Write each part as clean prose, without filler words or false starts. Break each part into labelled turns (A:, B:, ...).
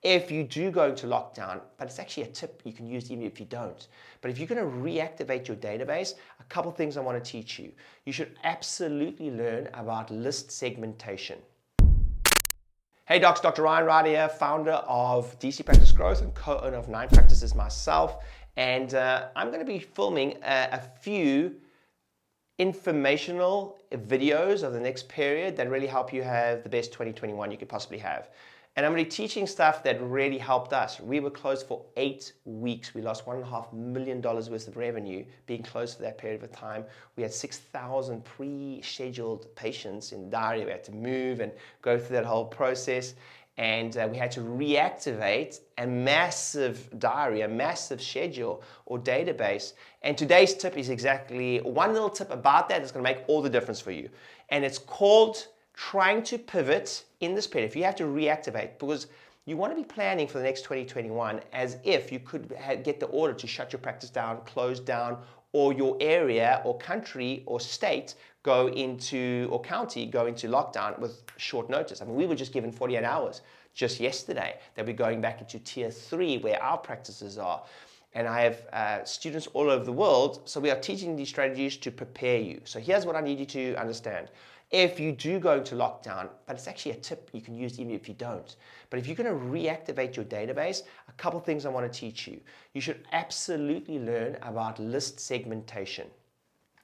A: if you do go into lockdown, but it's actually a tip you can use even if you don't. But if you're going to reactivate your database, a couple things I want to teach you. You should absolutely learn about list segmentation. Hey docs, Dr. Ryan Rieder here, founder of DC Practice Growth and co-owner of 9 Practices myself. And I'm going to be filming a few informational videos of the next period that really help you have the best 2021 you could possibly have. And I'm going to be teaching stuff that really helped us. We were closed for 8 weeks. We lost $1.5 million worth of revenue being closed for that period of time. We had 6,000 pre-scheduled patients in the diary. We had to move and go through that whole process. And we had to reactivate a massive diary, a massive schedule or database. And today's tip is exactly one little tip about that that's going to make all the difference for you. And it's called trying to pivot in this period. If you have to reactivate, because you want to be planning for the next 2021 as if you could get the order to shut your practice down, close down, or your area or country or state go into, or county go into lockdown with short notice. I mean, we were just given 48 hours just yesterday that we're going back into tier 3 where our practices are. And I have students all over the world, so we are teaching these strategies to prepare you. So here's what I need you to understand. If you do go into lockdown, but it's actually a tip you can use even if you don't. But if you're going to reactivate your database, a couple things I want to teach you. You should absolutely learn about list segmentation,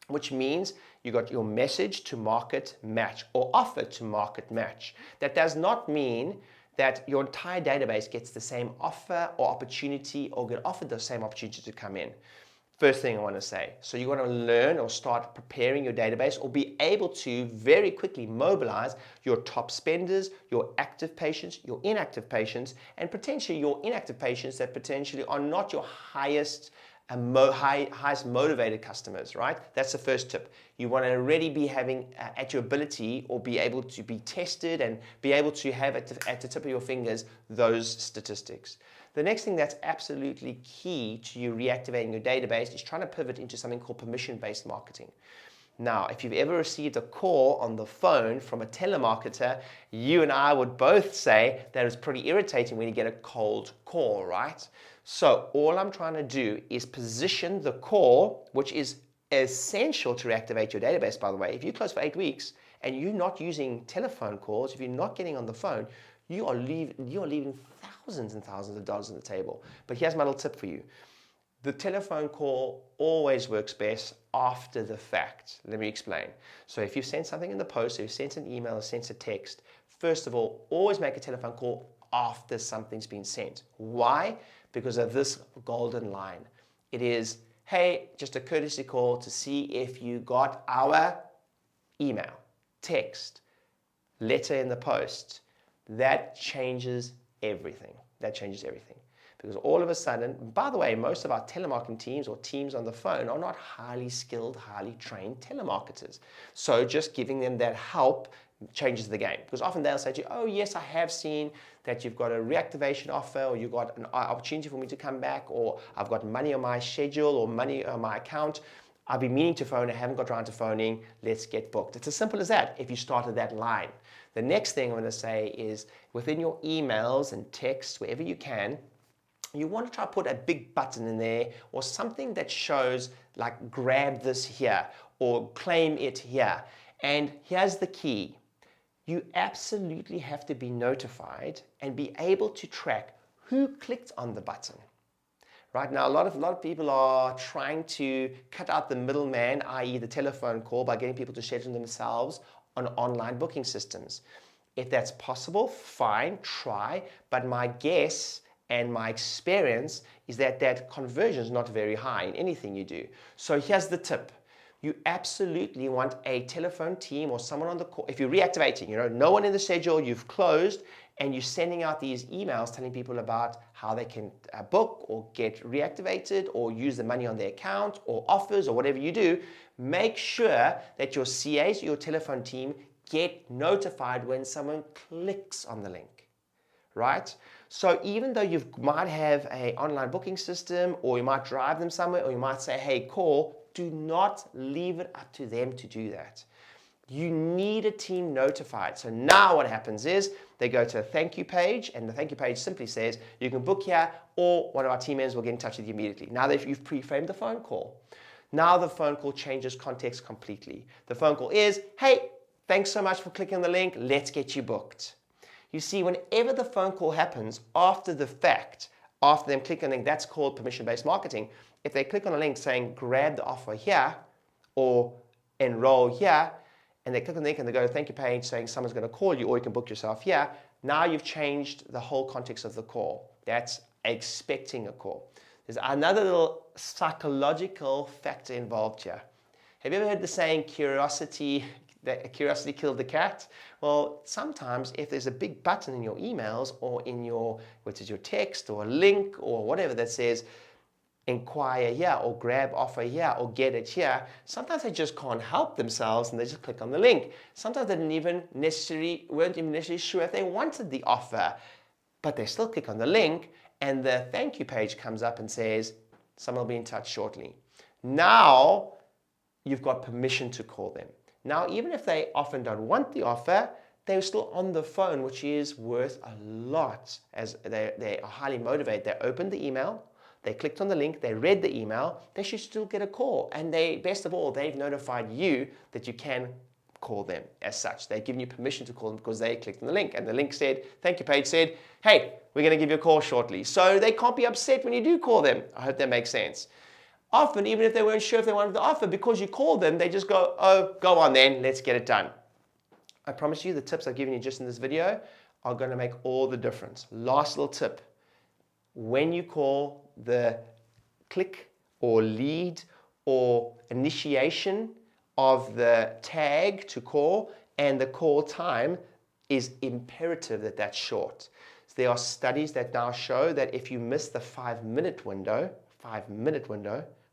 A: which means you got your message to market match or offer to market match. That does not mean that your entire database gets the same offer or opportunity or get offered the same opportunity to come in. First thing I want to say. So you want to learn or start preparing your database or be able to very quickly mobilize your top spenders, your active patients, your inactive patients, and potentially your inactive patients that potentially are not your highest motivated customers, right? That's the first tip. You want to already be having at your ability or be able to be tested and be able to have at the tip of your fingers those statistics. The next thing that's absolutely key to you reactivating your database is trying to pivot into something called permission-based marketing. Now, if you've ever received a call on the phone from a telemarketer, you and I would both say that it's pretty irritating when you get a cold call, right? So all I'm trying to do is position the call, which is essential to reactivate your database, by the way. If you close for 8 weeks and you're not using telephone calls, if you're not getting on the phone, you are leaving thousands and thousands of dollars on the table. But here's my little tip for you. The telephone call always works best after the fact. Let me explain. So if you've sent something in the post, or you've sent an email or sent a text, first of all, always make a telephone call after something's been sent. Why? Because of this golden line. It is, hey, just a courtesy call to see if you got our email, text, letter in the post. That changes everything. That changes everything. Because all of a sudden, by the way, most of our telemarketing teams or teams on the phone are not highly skilled, highly trained telemarketers. So just giving them that help changes the game. Because often they'll say to you, oh yes, I have seen that you've got a reactivation offer, or you've got an opportunity for me to come back, or I've got money on my schedule or money on my account. I've been meaning to phone, I haven't got around to phoning, let's get booked. It's as simple as that if you started that line. The next thing I'm going to say is within your emails and texts, wherever you can, you want to try to put a big button in there or something that shows like grab this here or claim it here. And here's the key. You absolutely have to be notified and be able to track who clicked on the button. Right now, a lot of people are trying to cut out the middleman, i.e. the telephone call, by getting people to schedule themselves on online booking systems. If that's possible, fine, try. But my guess and my experience is that that conversion is not very high in anything you do. So here's the tip. You absolutely want a telephone team or someone on the call. If you're reactivating, no one in the schedule, you've closed, and you're sending out these emails telling people about how they can book or get reactivated or use the money on their account or offers or whatever you do, make sure that your CAs or your telephone team get notified when someone clicks on the link, right? So even though you might have an online booking system, or you might drive them somewhere, or you might say, hey, call, do not leave it up to them to do that. You need a team notified. So now what happens is they go to a thank you page, and the thank you page simply says, you can book here, or one of our team members will get in touch with you immediately. Now that you've pre-framed the phone call. Now the phone call changes context completely. The phone call is, hey, thanks so much for clicking on the link, let's get you booked. You see, whenever the phone call happens after the fact, after them click on the link, that's called permission-based marketing. If they click on a link saying, grab the offer here, or enroll here, and they click on the link and they go to the thank you page saying someone's going to call you or you can book yourself here, now you've changed the whole context of the call. That's expecting a call. There's another little psychological factor involved here. Have you ever heard the saying, curiosity killed the cat? Well, sometimes if there's a big button in your emails or in your, which is your text or a link or whatever that says, inquire here or grab offer here or get it here, sometimes they just can't help themselves and they just click on the link. Sometimes they weren't even necessarily sure if they wanted the offer, but they still click on the link and the thank you page comes up and says, someone will be in touch shortly. Now you've got permission to call them. Now, even if they often don't want the offer, they're still on the phone, which is worth a lot, as they are highly motivated. They opened the email, they clicked on the link, they read the email, they should still get a call. And best of all, they've notified you that you can call them as such. They've given you permission to call them because they clicked on the link. And the link said, thank you page said, hey, we're going to give you a call shortly. So they can't be upset when you do call them. I hope that makes sense. Often, even if they weren't sure if they wanted the offer, because you called them, they just go, oh, go on then, let's get it done. I promise you the tips I've given you just in this video are going to make all the difference. Last little tip. When you call, the click or lead or initiation of the tag to call and the call time is imperative that that's short. So there are studies that now show that if you miss the 5-minute window,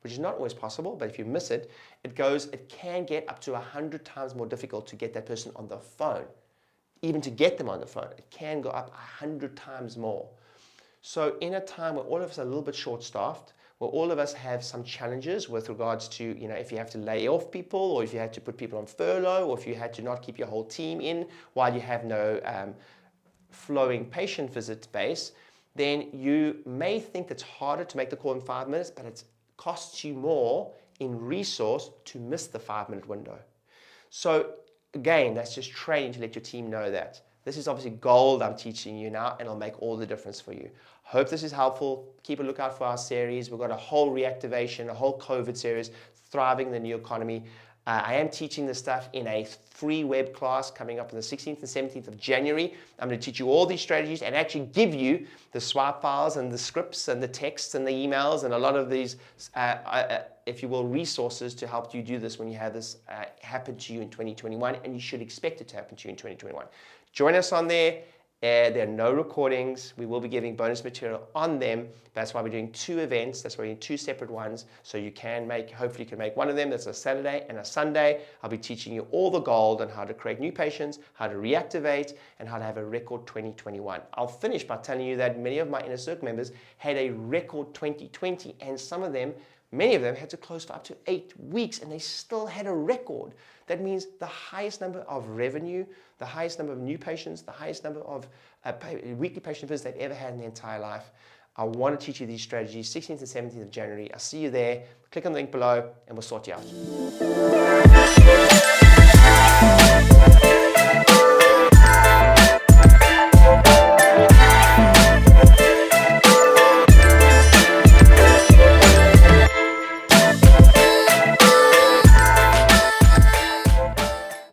A: which is not always possible, but if you miss it, it can get up to 100 times more difficult to get that person on the phone. Even to get them on the phone, it can go up 100 times more. So in a time where all of us are a little bit short-staffed, where all of us have some challenges with regards to, if you have to lay off people, or if you had to put people on furlough, or if you had to not keep your whole team in while you have no flowing patient visit base, then you may think it's harder to make the call in 5 minutes, but it costs you more in resource to miss the 5-minute window. So again, that's just training to let your team know that. This is obviously gold I'm teaching you now, and it'll make all the difference for you. Hope this is helpful. Keep a lookout for our series. We've got a whole reactivation, a whole COVID series, Thriving the New Economy. I am teaching this stuff in a free web class coming up on the 16th and 17th of January. I'm going to teach you all these strategies and actually give you the swipe files and the scripts and the texts and the emails and a lot of these, if you will, resources to help you do this when you have this happen to you in 2021, and you should expect it to happen to you in 2021. Join us on there. There are no recordings. We will be giving bonus material on them. That's why we're doing 2 events. That's why we're doing 2 separate ones. So you can hopefully you can make one of them. That's a Saturday and a Sunday. I'll be teaching you all the gold on how to create new patients, how to reactivate, and how to have a record 2021. I'll finish by telling you that many of my Inner Circle members had a record 2020, and many of them had to close for up to 8 weeks, and they still had a record. That means the highest number of revenue, the highest number of new patients, the highest number of weekly patient visits they've ever had in their entire life. I want to teach you these strategies, 16th and 17th of January. I'll see you there. Click on the link below, and we'll sort you out.